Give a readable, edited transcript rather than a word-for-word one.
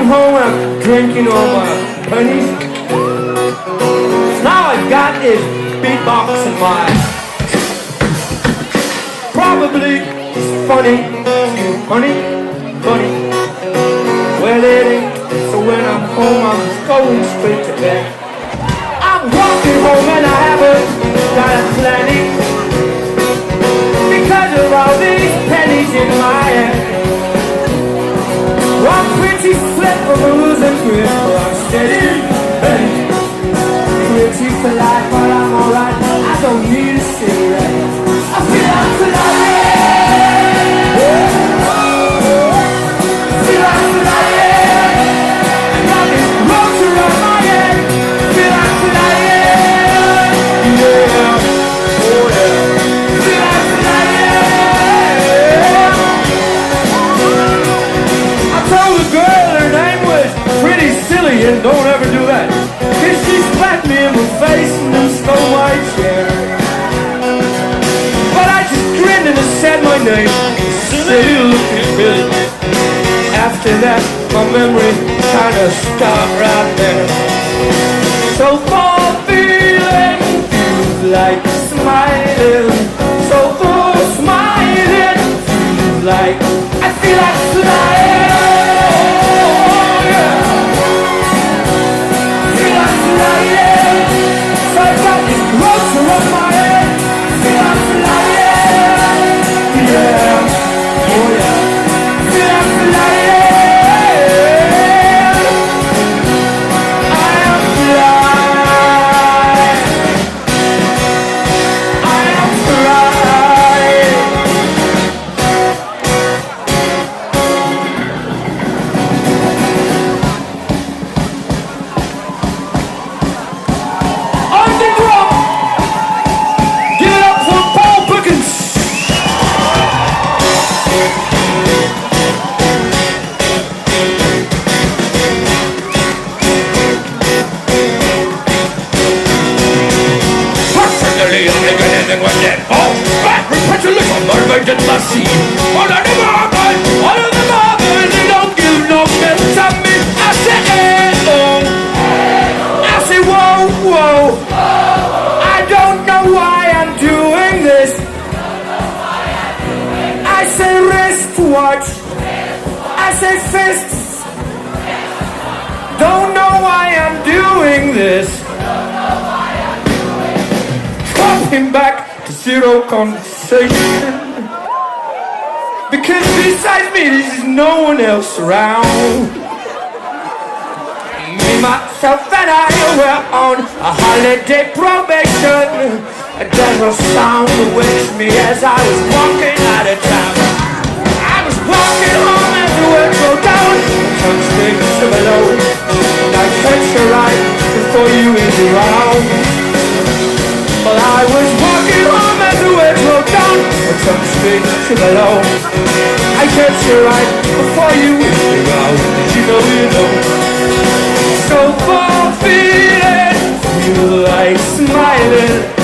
home and I'm drinking all my pennies. Now I've got this beatbox in my probably it's funny, honey, funny. Well, it ain't. So when I'm home, I'm going straight to bed. I'm walking home and I haven't got a planning because of all these pennies in my hand. One pretty flip of a losing grip, but I'm steady. Hey, pretty for life, but I'm alright. I don't need a cigarette. I feel like tonight. Feel like tonight. I got this roach around my head. Feel like tonight. Yeah, oh yeah. Feel like tonight. I told the girl her name was pretty silly, and don't ever do that, 'cause she slapped me in the face and then stole my chair. But I just grinned and I said my name, silly looking Billy. After that, my memory kinda stopped right there. So for feeling feels like smiling. So for smiling feels like I feel like flying. Oh, yeah. Feel like flying. So I got this roach around my head. Feel like flying. Yeah. Oh yeah. Feel like flying. I am flying. I am flying. On the drum. Give it up for Paul Perkins. Personally, I think anything was dead. Oh, but perpetually I'm motivated by sea. All of the marbles, they don't give no mess to me. I say, hey, oh. I say, whoa, whoa. I don't know why I'm doing this. I say wristwatch. I say fists. Don't know why I'm doing this. Dropping back to zero conversation. Because besides me, there's no one else around. Me, myself, and I were on a holiday probation. A general sound awakened me as I was walking out of town. I was walking home as the world rolled down. Some streets to below. I catch you right before you hit the ground. Well, I was walking home as the world rolled down. Some streets to below. I catch you right before you hit the ground. You know. So for feeling, feel like smiling.